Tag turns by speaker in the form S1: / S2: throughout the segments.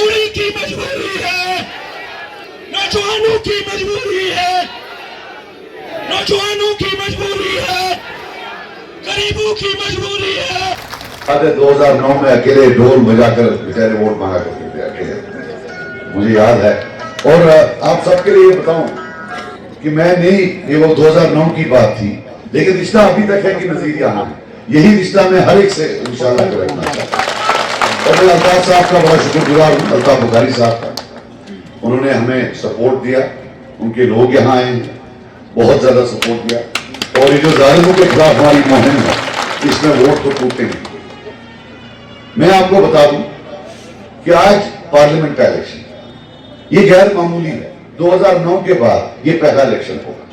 S1: उड़ी की मजबूरी है, नौजवानों की मजबूरी है, नौजवानों की मजबूरी है, गरीबों की मजबूरी है।
S2: 2009 में अकेले ढोल बजाकर बेचारे वोट मांगा करते थे, अकेले, मुझे याद है। और आप सबके लिए बताऊं कि मैं नहीं, ये वो 2009 की बात थी, लेकिन रिश्ता अभी तक है कि नजीर आना है। यही रिश्ता मैं हर एक से इंशाल्लाह रखना चाहता हूं। और मैं अल्ताफ साहब का बड़ा शुक्रगुजार हूं, अल्ताफ बुखारी साहब का। उन्होंने हमें सपोर्ट दिया, उनके लोग यहाँ आए, बहुत ज्यादा सपोर्ट दिया। और ये जो जालिमों के खिलाफ हमारी मुहिम है, इसमें वोट तो टूटे नहीं। मैं आपको बता दूं कि आज पार्लियामेंट का इलेक्शन ये गैर मामूली है। 2009 के बाद ये पहला इलेक्शन होगा।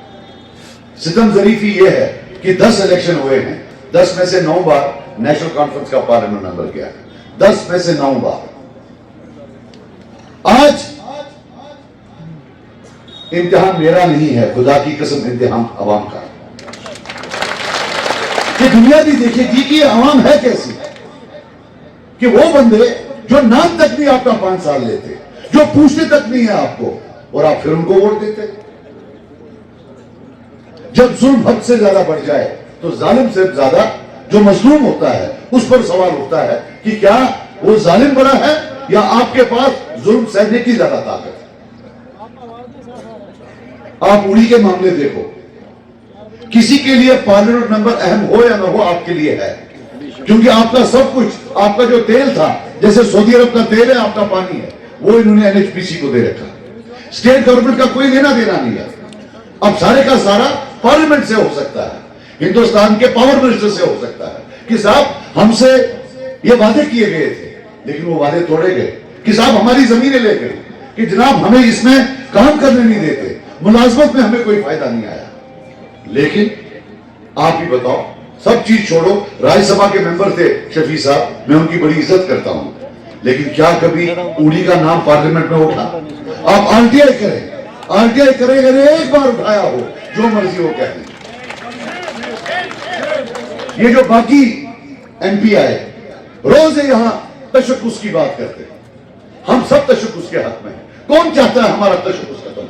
S2: सितम जरीफी ये है कि 10 इलेक्शन हुए हैं, 10 में से 9 बार नेशनल कॉन्फ्रेंस का पार्लियामेंट मेंबर गया है, 10 में से 9 बार। आज इम्तिहान मेरा नहीं है, खुदा की कसम इम्तिहान अवाम का। कि दुनिया भी देखेगी कि अवाम है कैसी, कि वो बंदे जो नाम तक नहीं आपका 5 साल लेते, जो पूछते तक नहीं है आपको, और आप फिर उनको वोट देते। जब जुल्म हद से ज्यादा बढ़ जाए तो जालिम से ज्यादा जो मजलूम होता है उस पर सवाल उठता है कि क्या वो जालिम बड़ा है या आपके पास जुल्म सहने की ज्यादा ताकत है। आप उड़ी के मामले देखो, किसी के लिए पार्लियामेंट मेंबर अहम हो या ना हो, आपके लिए है, क्योंकि आपका सब कुछ, आपका जो तेल था, जैसे सऊदी अरब का तेल है, आपका पानी है, वो इन्होंने एनएचपीसी को दे रखा। स्टेट गवर्नमेंट का कोई लेना देना नहीं है। अब सारे का सारा पार्लियामेंट से हो सकता है, हिंदुस्तान के पावर मिनिस्टर से हो सकता है कि साहब हमसे ये वादे किए गए थे, लेकिन वो वादे तोड़े गए, कि साहब हमारी जमीनें ले गए, कि जनाब हमें इसमें काम करने नहीं देते, मुलाजमत में हमें कोई फायदा नहीं आया। लेकिन आप ही बताओ, सब चीज छोड़ो, राज्यसभा के मेंबर थे शफी साहब, मैं उनकी बड़ी इज्जत करता हूं, लेकिन क्या कभी उड़ी का नाम पार्लियामेंट में उठा? आप आरटीआई करें, आरटीआई करें, अगर एक बार उठाया हो, जो मर्जी हो कहें। ये जो बाकी एमपी आए, रोज यहां तशक्कुस की बात करते हैं, हम सब तशक्कुस के हक में हैं। कौन चाहता है हमारा तशक्कुस खत्म?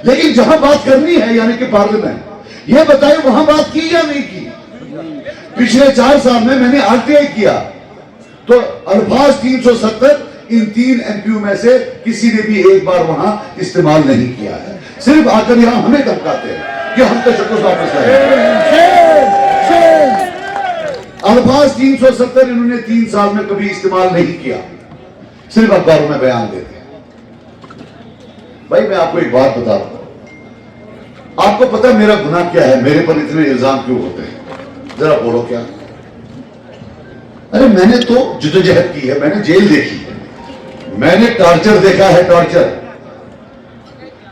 S2: लेकिन जहां बात करनी है, यानी कि पार्लियामेंट, ये बताइए वहां बात की या नहीं की? पिछले 4 साल में मैंने आरटीआई किया तो अल्फाज 370 इन 3 एमपीयू में से किसी ने भी एक बार वहां इस्तेमाल नहीं किया है। सिर्फ आकर यहां हमें धमकाते हैं कि हम तशक्कुस वापस लाएंगे। अल्फाज 370 इन्होंने 3 साल में कभी इस्तेमाल नहीं किया, सिर्फ अखबारों में बयान देते हैं। भाई मैं आपको एक बात बता रहा हूं, आपको पता है मेरा गुनाह क्या है? मेरे पर इतने इल्जाम क्यों होते हैं? जरा बोलो क्या? अरे मैंने तो जिद्दोजहद की है, मैंने जेल देखी है, मैंने टॉर्चर देखा है, टॉर्चर।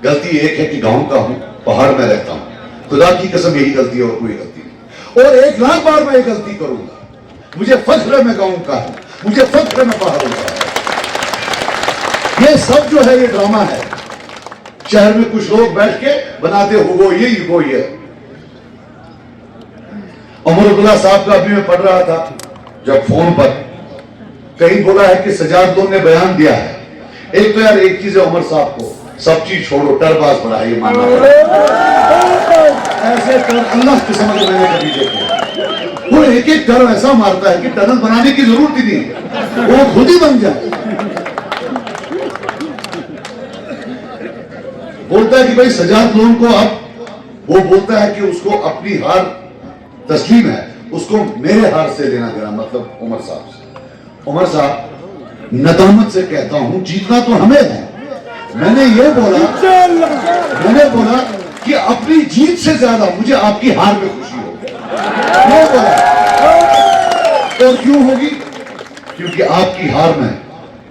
S2: गलती एक है कि गांव का हूं, पहाड़ में रहता हूं, खुदा की कसम यही गलती है और कोई गलती नहीं। और 1 लाख बार मैं ये गलती करूंगा। मुझे फख्र है मैं गांव का हूं, मुझे फख्र है मैं पहाड़ों का हूं। ये सब जो है ये ड्रामा है। शहर में कुछ लोग बैठ के बनाते हो वो ये। उमर अब्दुल्ला साहब का अभी मैं पढ़ रहा था, जब फोन पर कहीं बोला है कि सजाद लोन ने बयान दिया है। एक तो यार एक चीज है, उमर साहब को सब चीज छोड़ो, टरबाज बड़ा है, ये मानना ऐसे कर अल्लाह की समझ मैंने कभी देखे। वो एक कर ऐसा मारता है कि टनल बनाने की जरूरत ही नहीं, वो खुद ही बन जाए। बोलता है कि भाई सजाद लोन को, अब वो बोलता है कि उसको अपनी हार तस्लीम है, उसको मेरे हार से लेना देना, मतलब उमर साहब से। उमर साहब नदामत से कहता हूं, जीतना तो हमें है। मैंने बोला कि अपनी जीत से ज्यादा मुझे आपकी हार में खुशी होगी। ये बोला, और क्यों होगी? क्योंकि आपकी हार में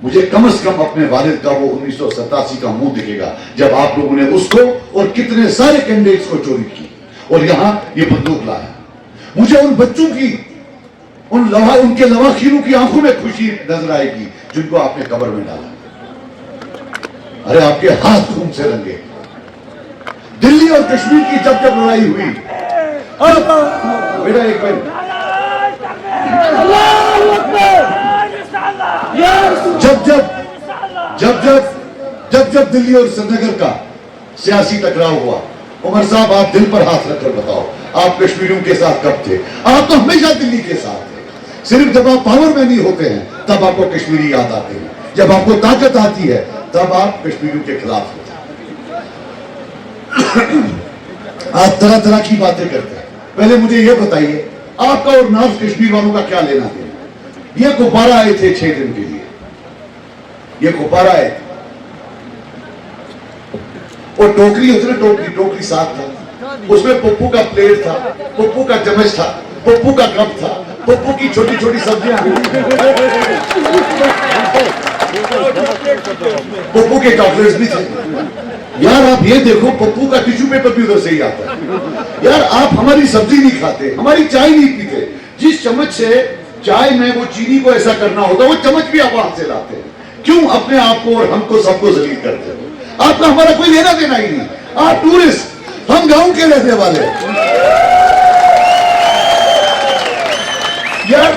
S2: मुझे कम से कम अपने वालिद का वो 1987 का मुंह दिखेगा, जब आप लोगों ने उसको और कितने सारे कैंडिडेट्स को चोरी की और यहां ये बंदूक लाया। मुझे उन बच्चों की, उनके लवाखीरों की आंखों में खुशी नजर आएगी जिनको आपने कब्र में डाला। अरे आपके हाथ खून से रंगे। दिल्ली और कश्मीर की जब लड़ाई हुई, बेटा एक मिनट, जब जब दिल्ली और श्रीनगर का सियासी टकराव हुआ, उमर साहब आप दिल पर हाथ रखकर बताओ, आप कश्मीरियों के साथ कब थे? आप तो हमेशा दिल्ली के साथ थे। सिर्फ जब आप पावर में नहीं होते हैं तब आपको कश्मीरी याद आते हैं, जब आपको ताकत आती है तब आप कश्मीरियों के खिलाफ होते हैं। आप तरह तरह की बातें करते हैं। पहले मुझे यह बताइए, आपका और नॉर्थ कश्मीर वालों का क्या लेना देना? ये गुब्बारा आए थे 6 दिन के लिए, ये गुब्बारा आए थे, और टोकरी होती ना, टोकरी साथ था, उसमें पप्पू का प्लेट था, पप्पू का चम्मच था, पप्पू का कप था, पप्पू की छोटी छोटी सब्जियां, पप्पू के चॉकलेट्स भी थे। यार आप ये देखो, पप्पू का टिश्यू पेपर भी उधर से ही आता है। यार आप हमारी सब्जी नहीं खाते, हमारी चाय नहीं पीते, जिस चम्मच से चाय में वो चीनी को ऐसा करना होता, वो चम्मच भी आप वहां से लाते हैं। क्यों अपने आप को और हमको सबको जलील करते हो? आपका हमारा कोई लेना देना ही नहीं। आप टूरिस्ट, हम गांव के रहने वाले। यार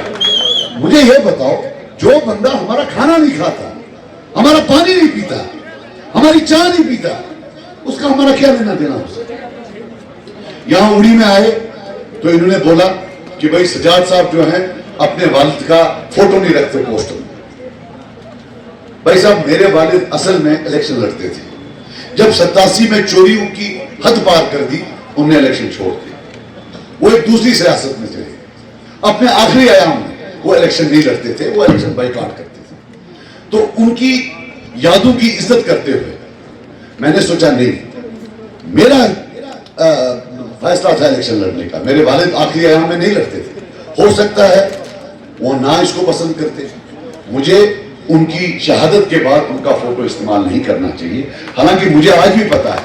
S2: मुझे यह बताओ, जो बंदा हमारा खाना नहीं खाता, हमारा पानी नहीं पीता, हमारी चाय नहीं पीता, उसका हमारा क्या लेना देना हो सकता? यहां उड़ी में आए तो इन्होंने बोला कि भाई सजाद साहब जो हैं अपने वालिद का फोटो नहीं रखते पोस्टर में। भाई साहब मेरे वालिद असल में इलेक्शन लड़ते थे। जब 87 में चोरियों की हद पार कर दी, उन्होंने इलेक्शन छोड़ दिया, वो एक दूसरी सियासत में चले। अपने आखिरी आयाम में वो इलेक्शन नहीं लड़ते थे, वो इलेक्शन बाइकआउट करते थे। तो उनकी यादों की इज्जत करते हुए मैंने सोचा नहीं, मेरा फैसला था इलेक्शन लड़ने का। मेरे वालिद आखिरी आयाम में नहीं लड़ते थे, हो सकता है वो ना इसको पसंद करते, मुझे उनकी शहादत के बाद उनका फोटो इस्तेमाल नहीं करना चाहिए। हालांकि मुझे आज भी पता है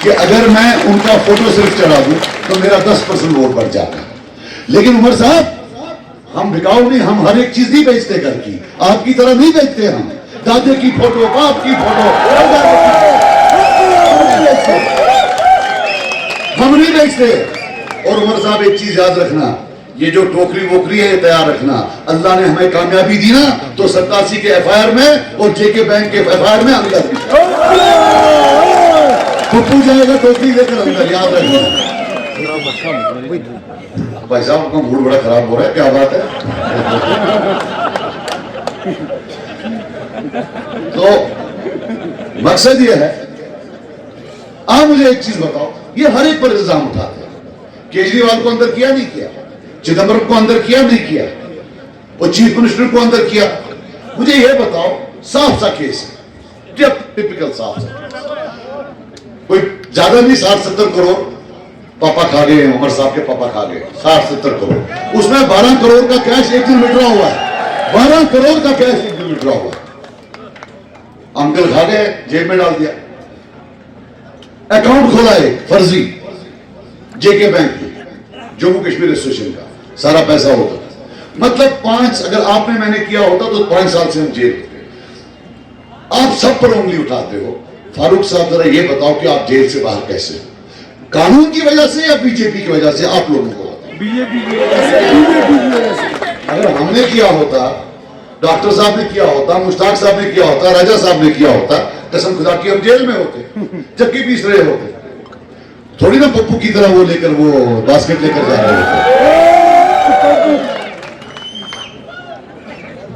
S2: कि अगर मैं उनका फोटो सिर्फ चढ़ा दूं तो मेरा 10% वोट बढ़ जाता है। लेकिन उमर साहब, हम बिकाऊ नहीं, हम हर एक चीज नहीं बेचते घर की, आपकी तरह नहीं बेचते। हम दादे की फोटो, बाप की फोटो, हम नहीं बेचते। और उमर साहब एक चीज याद रखना, ये जो टोकरी वोकरी है तैयार रखना। अल्लाह ने हमें कामयाबी दी ना तो 87 के FIR में और JK बैंक के FIR में अंदर पप्पू जाएगा टोकरी लेकर अंदर, याद रखना। भाई साहब आपका मूड बड़ा खराब हो रहा है, क्या बात है? तो मकसद ये है, आप मुझे एक चीज बताओ, ये हर एक पर इल्जाम उठाते हैं। केजरीवाल को अंदर किया नहीं किया, चिदंबरम को अंदर किया नहीं किया, और चीफ मिनिस्टर को अंदर किया। मुझे यह बताओ, साफ सा केस है, टिपिकल साफ सा, कोई ज्यादा नहीं, 60-70 करोड़ पापा खा गए, उमर साहब के पापा खा गए 60-70 करोड़। उसमें 12 करोड़ का कैश एक दिन विड्रॉ हुआ है, 12 करोड़ का कैश एक दिन विड्रॉ हुआ है। अंकल खा गए, जेब में डाल दिया। अकाउंट खोला है फर्जी JK बैंक में, जम्मू कश्मीर एसोसिएशन का, सारा पैसा होता। मतलब 5, अगर आपने मैंने किया होता तो 5 साल से हम जेल होते। आप सब पर उंगली उठाते हो। फारूक साहब जरा ये बताओ कि आप जेल से बाहर कैसे हो? कानून की वजह से या बीजेपी की वजह से? आप लोगों को बीजेपी की वजह से। अगर हमने किया होता, डॉक्टर साहब ने किया होता, मुश्ताक साहब ने किया होता, राजा साहब ने किया होता, कसम खुदा की हम जेल में होते, जबकि पीस रहे होते। थोड़ी ना पप्पू की तरह वो लेकर वो बास्केट लेकर जा रहे होते।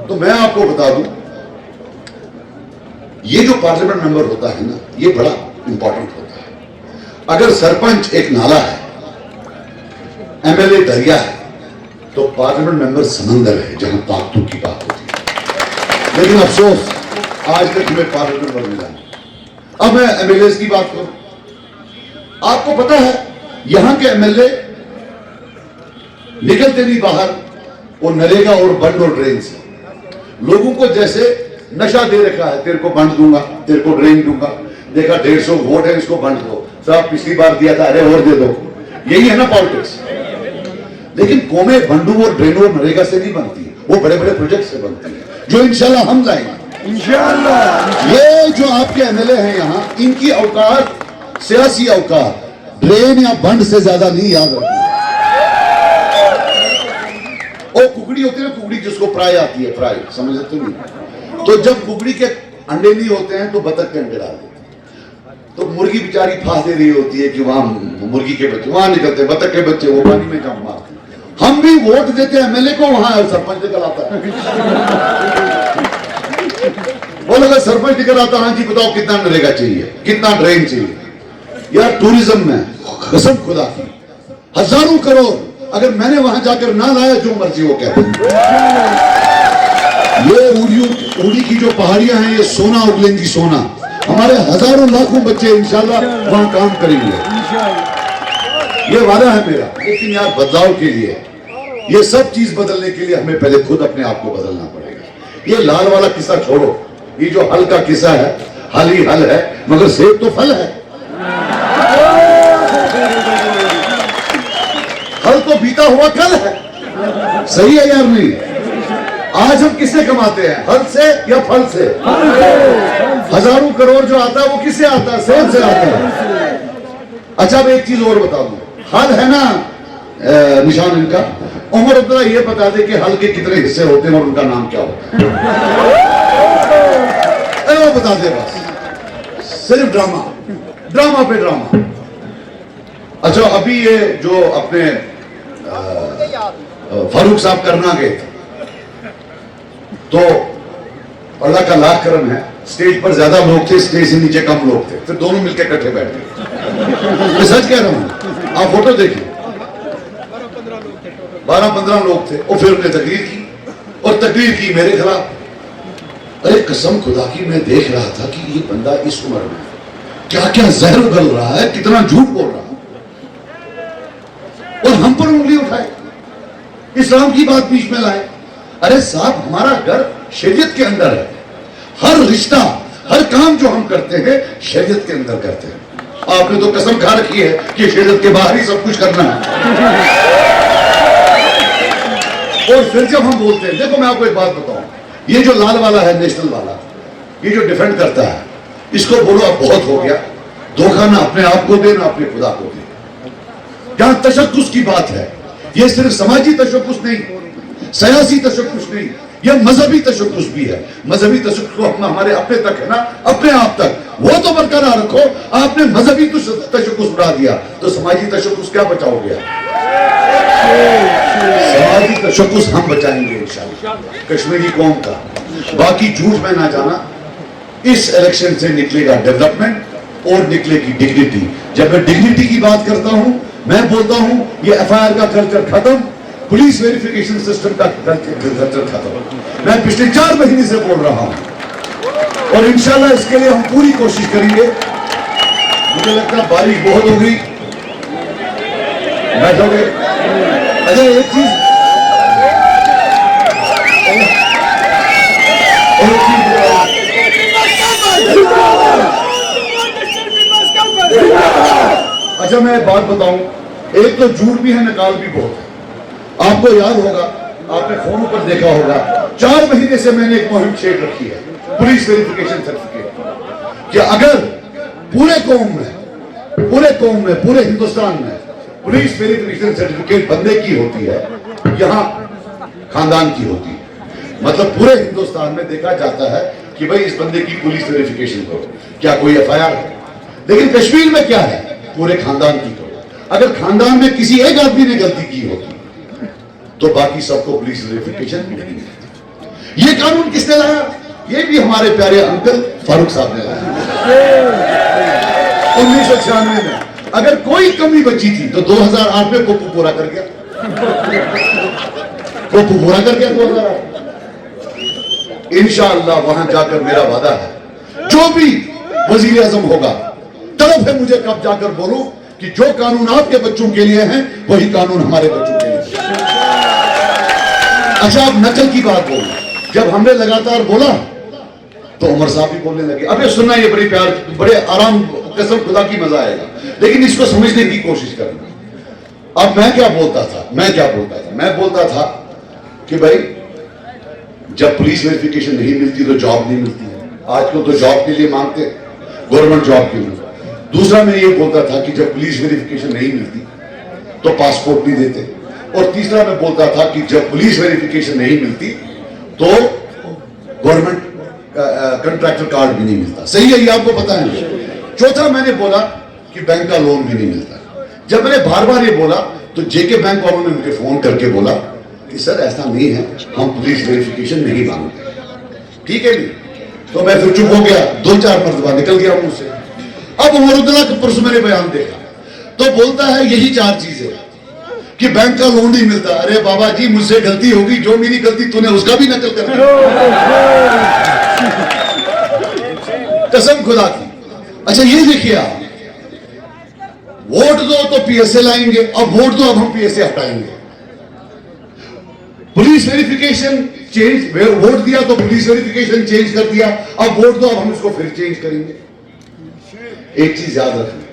S2: तो मैं आपको बता दूं, ये जो पार्लियामेंट मेंबर होता है ना, ये बड़ा इंपॉर्टेंट होता है। अगर सरपंच एक नाला है, MLA दरिया है, तो पार्लियामेंट मेंबर समंदर है जहां ताकतों की बात होती है। लेकिन अफसोस आज तक हमें पार्लियामेंट मेंबर मिला नहीं। अब मैं MLAs की बात करूं, आपको पता है यहां के MLA निकलते नहीं बाहर, वो नरेगा और बंद और ड्रेन से लोगों को जैसे नशा दे रखा है, तेरे को बंद दूंगा, तेरे को ड्रेन दूंगा, देखा 150 वोट है, इसको बंद दो, साहब पिछली बार दिया था, अरे और दे दो। यही है ना पॉलिटिक्स। लेकिन कौमें बंडू और ड्रेन और नरेगा से नहीं बनती, वो बड़े बड़े प्रोजेक्ट से बनती है, जो इंशाल्लाह हम लाएंगे इंशाल्लाह। ये जो आपके MLA हैं यहाँ, इनकी औकात, सियासी औकात ड्रेन या बंड से ज्यादा नहीं, याद रखना। और कुकड़ी होती है ना, कुकड़ी जिसको प्राय आती है, प्राय समझते नहीं। तो जब कुकड़ी के अंडे नहीं होते हैं तो बतख के अंडे डाल देते हैं। तो मुर्गी बेचारी फांस दे रही होती है कि वहां मुर्गी के बच्चे वहां निकलते हैं, बतख के बच्चे वो पानी में जंप मारते हैं। हम भी वोट देते हैं एमएलए को, वहां सरपंच निकल आता है। बोल अगर सरपंच निकल आता, हाँ जी बताओ कितना नरेगा चाहिए, कितना ड्रेन चाहिए। यार टूरिज्म में कसम खुदा की हजारों करोड़ अगर मैंने वहां जाकर ना लाया, जो मर्जी वो कहते हैं। ये उड़ी की जो पहाड़ियां हैं ये सोना उगलेंगी, सोना। हमारे हजारों लाखों बच्चे इंशाल्लाह वहां काम करेंगे, ये वादा है मेरा। लेकिन यार बदलाव के लिए, ये सब चीज बदलने के लिए हमें पहले खुद अपने आप को बदलना पड़ेगा। ये लाल वाला किस्सा छोड़ो, ये जो हल का किस्सा है, हल ही हल है, मगर सेब तो फल है। हल तो बीता हुआ कल है, सही है यार नहीं? आज हम किससे कमाते हैं, हल से या फल से? हजारों करोड़ जो आता है वो किससे आता है? सेब से आता है। अच्छा मैं एक चीज और बता दूं, हल है ना निशान इनका, उमर अब्दुल्ला ये बता दे कि हल के कितने हिस्से होते हैं और उनका नाम क्या होता है। वो बता दे बस, सिर्फ ड्रामा, ड्रामा पे ड्रामा। अच्छा अभी ये जो अपने फारूक साहब करना गए थे, तो अल्लाह का लाख करम है, स्टेज पर ज्यादा लोग थे, स्टेज से नीचे कम लोग थे, फिर दोनों मिलकर इकट्ठे बैठ गए। मैं सच कह रहा हूं, आप फोटो देखिए, 12-15 लोग थे। और फिर उन्होंने तकरीर की, और तकरीर की मेरे खिलाफ। अरे कसम खुदा की मैं देख रहा था कि ये बंदा इस उम्र में क्या क्या जहर उगल रहा है, कितना झूठ बोल रहा है, और हम पर उंगली उठाए, इस्लाम की बात बीच में लाए। अरे साहब हमारा घर शरीयत के अंदर है, हर रिश्ता हर काम जो हम करते हैं शरीयत के अंदर करते हैं। आपने तो कसम खा रखी है कि शरीयत के बाहर ही सब कुछ करना है। और फिर जब हम बोलते हैं, देखो मैं आपको एक बात बताऊं, ये जो लाल वाला है, नेशनल वाला, ये जो डिफेंड करता है, इसको बोलो अब बहुत हो गया, धोखा ना अपने आप को दे ना अपने खुदा को दे। जहां तशक्कुस की बात है, ये सिर्फ समाजी तशक्कुस नहीं, सियासी तशक्कुस नहीं, यह मजहबी तशक्कुस भी है। मजहबी तशक्कुस को हम हमारे अपने तक है ना, अपने आप तक, वो तो बरकरार रखो। आपने मजहबी तशक्कुस उड़ा दिया तो समाजी तशक्कुस क्या बचाओगे? समाजी तशक्कुस हम बचाएंगे इंशाअल्लाह, कश्मीरी कौम का। बाकी झूठ में ना जाना, इस इलेक्शन से निकलेगा डेवलपमेंट और निकलेगी डिग्निटी। जब मैं डिग्निटी की बात करता हूं, मैं बोलता हूं ये एफआईआर का कल्चर खत्म, पुलिस वेरिफिकेशन सिस्टम का कल्चर खत्म। मैं पिछले 4 महीने से बोल रहा हूं और इंशाल्लाह इसके लिए हम पूरी कोशिश करेंगे। मुझे लगता है बारिश बहुत हो गई, बैठोगे? अच्छा एक चीज अच्छा मैं बात बताऊं, एक तो झूठ भी है, नकाल भी बहुत है। आपको याद होगा, आपने फोन पर देखा होगा, 4 महीने से मैंने एक मुहिम छेड़ रखी है, पुलिस वेरिफिकेशन सर्टिफिकेट, कि अगर पूरे कौम में पूरे हिंदुस्तान में पुलिस वेरिफिकेशन सर्टिफिकेट बंदे की होती है, यहां खानदान की होती है। मतलब पूरे हिंदुस्तान में देखा जाता है कि भाई इस बंदे की पुलिस वेरिफिकेशन करो, क्या कोई एफआईआर है? लेकिन कश्मीर में क्या है, पूरे खानदान की करो। अगर खानदान में किसी एक आदमी ने गलती की होगी तो बाकी सबको पुलिस वेरिफिकेशन नहीं है। ये कानून किसने लाया? ये भी हमारे प्यारे अंकल फारूक साहब ने लाया 1996 में। अगर कोई कमी बची थी तो 2008 में कोपू पूरा कर गया, 2008। इंशाअल्लाह वहां जाकर मेरा वादा है, जो भी वजीर आजम होगा, तलब है मुझे कब जाकर बोलूं कि जो कानून आपके बच्चों के लिए हैं वही कानून हमारे बच्चों के लिए। अच्छा अब नकल की बात बोलूं, जब हमने लगातार बोला तो उमर साहब भी बोलने लगे। अब ये सुनना, ये बड़ी प्यार, बड़े आराम, कसम खुदा की मजा आएगा, लेकिन इसको समझने की कोशिश करना। अब मैं क्या बोलता था, मैं बोलता था कि भाई जब पुलिस वेरिफिकेशन नहीं मिलती तो जॉब नहीं मिलती है। आजकल तो जॉब के लिए मांगते, गवर्नमेंट जॉब के लिए। दूसरा मैं ये बोलता था कि जब पुलिस वेरिफिकेशन नहीं मिलती तो पासपोर्ट नहीं देते। और तीसरा मैं बोलता था कि जब पुलिस वेरिफिकेशन नहीं मिलती तो गवर्नमेंट कंट्रैक्टर कार्ड भी नहीं मिलता। सही है, ये आपको पता है। चौथा मैंने बोला कि बैंक का लोन भी नहीं मिलता। जब मैंने बार बार ये बोला तो जेके बैंक वालों ने मुझे फोन करके बोला कि सर ऐसा नहीं है, हम पुलिस वेरिफिकेशन नहीं मांगते। ठीक है नहीं, तो मैं फिर चुप हो गया, 2-4 मरतबा निकल गया मुझसे। अब उमरुद्दीन का परसों मैंने बयान देखा तो बोलता है यही 4 चीजें कि बैंक का लोन नहीं मिलता। अरे बाबा जी, मुझसे गलती होगी, जो मेरी गलती तूने उसका भी नकल कर दिया, कसम खुदा की। अच्छा ये देखिए आप, वोट दो तो पीएसए लाएंगे, अब वोट दो अब हम पीएसए हटाएंगे। पुलिस वेरिफिकेशन चेंज, वोट दिया तो पुलिस वेरिफिकेशन चेंज कर दिया, अब वोट दो अब हम इसको फिर चेंज करेंगे। एक चीज याद रखना,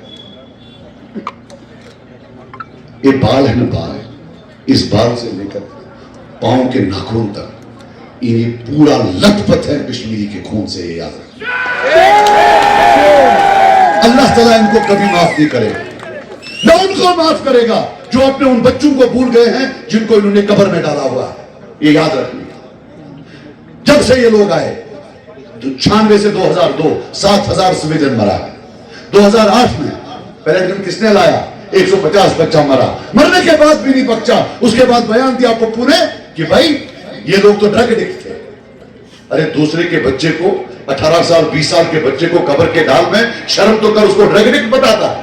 S2: ये बाल है ना बाल, इस बाल से लेकर पांव के नाखून तक ये पूरा लथपथ है कश्मीरी के खून से, ये याद रखना। अल्लाह ताला इनको कभी माफ नहीं करेगा, न उनको माफ करेगा जो अपने उन बच्चों को भूल गए हैं जिनको इन्होंने कब्र में डाला हुआ है। ये याद रखना। जब से ये लोग आए तो 96 से 2002 7,000 सिविलियन मरा है। 2008 में पहले दिन किसने लाया, 150 बच्चा मरा, मरने के बाद भी नहीं बच्चा। उसके बाद बयान दिया पप्पू ने कि भाई ये लोग तो ड्रग एडिक्ट थे। अरे दूसरे के बच्चे को, 18 साल 20 साल के बच्चे को कब्र के ढाल में, शर्म तो कर, उसको ड्रग एडिक्ट बताता है।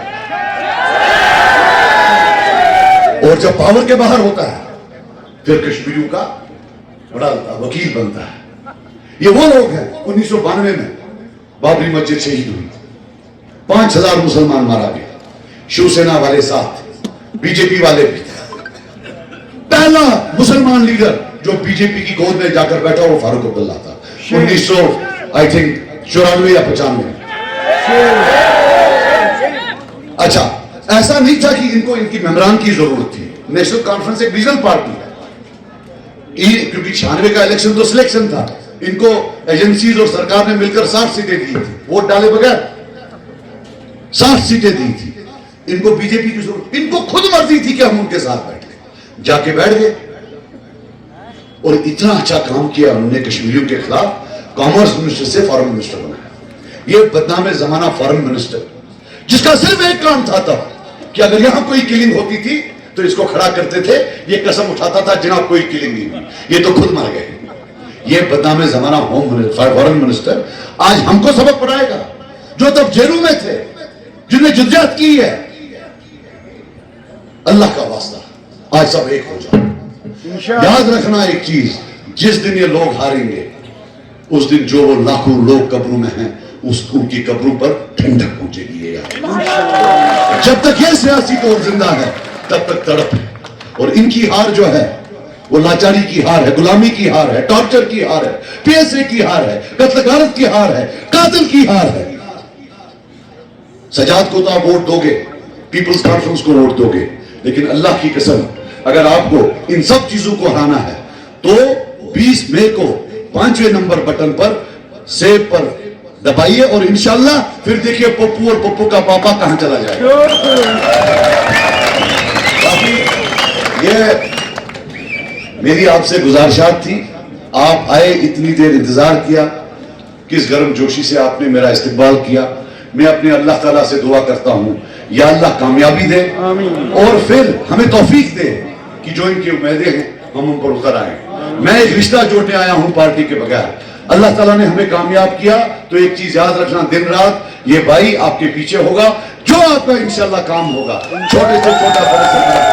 S2: और जब पावर के बाहर होता है फिर कश्मीरियों का बड़ा वकील बनता है। ये वो लोग हैं 1992 में बाबरी मस्जिद शहीद हुई, 5,000 मुसलमान मारा गया, शिवसेना वाले साथ, बीजेपी वाले भी थे। पहला मुसलमान लीडर जो बीजेपी की गोद में जाकर बैठा वो फारूक अब्दुल्ला था, 1994 या 95। अच्छा, ऐसा नहीं था कि इनको इनकी मेंबरान की जरूरत थी। नेशनल कॉन्फ्रेंस एक रीजनल पार्टी है, क्योंकि 96 का इलेक्शन तो सिलेक्शन था, इनको एजेंसीज और सरकार ने मिलकर 60 सीटें दी थी, वोट डाले बगैर 60 सीटें दी थी। इनको बीजेपी की जरूरत, इनको खुद मर्जी थी कि हम उनके साथ बैठे, जाके बैठ गए और इतना अच्छा काम किया उन्होंने कश्मीरियों के खिलाफ। कॉमर्स मिनिस्टर से फॉरेन मिनिस्टर बनाया, ये बदनाम जमाना फॉरेन मिनिस्टर जिसका सिर्फ एक काम था तब कि अगर यहां कोई किलिंग होती थी तो इसको खड़ा करते थे, ये कसम उठाता था जनाब कोई किलिंग नहीं हुई, ये तो खुद मर गए। ये बदनाम जमाना फॉरेन मिनिस्टर आज हमको सबक पढ़ाएगा जो तब जेलों में थे, जिन्हें जिद्दत की है। अल्लाह का वास्ता आज सब एक हो जाओ। याद रखना एक चीज, जिस दिन ये लोग हारेंगे उस दिन जो वो लाखों लोग कब्रों में हैं उनकी कब्रों पर ठंडक पहुंचेगी। जब तक ये सियासी दौर जिंदा है तब तक तड़प है। और इनकी हार जो है वो लाचारी की हार है, गुलामी की हार है, टॉर्चर की हार है, पीएसए की हार है, कत्लगारत की हार है, कातिल की हार है। सजाद को तो आप वोट दोगे, पीपल्स कॉन्फ्रेंस को वोट दोगे, लेकिन अल्लाह की कसम अगर आपको इन सब चीजों को हराना है तो 20 मई को 5वें नंबर बटन पर सेव पर दबाइए और इंशाल्लाह फिर देखिए पप्पू और पप्पू का पापा कहां चला जाएगा। ये मेरी आपसे गुजारिशात थी, आप आए, इतनी देर इंतजार किया, किस गर्म जोशी से आपने मेरा इस्तकबाल किया। मैं अपने अल्लाह ताला से दुआ करता हूं या अल्लाह कामयाबी दे और फिर हमें तौफीक दे कि जो इनकी उम्मीदें हैं हम उन पर उतर आए। मैं एक रिश्ता जोड़ने आया हूं पार्टी के बगैर। अल्लाह ताला ने हमें कामयाब किया तो एक चीज याद रखना, दिन रात ये भाई आपके पीछे होगा, जो आपका इंशाल्लाह काम होगा, छोटे से छोटा बड़े से बड़ा।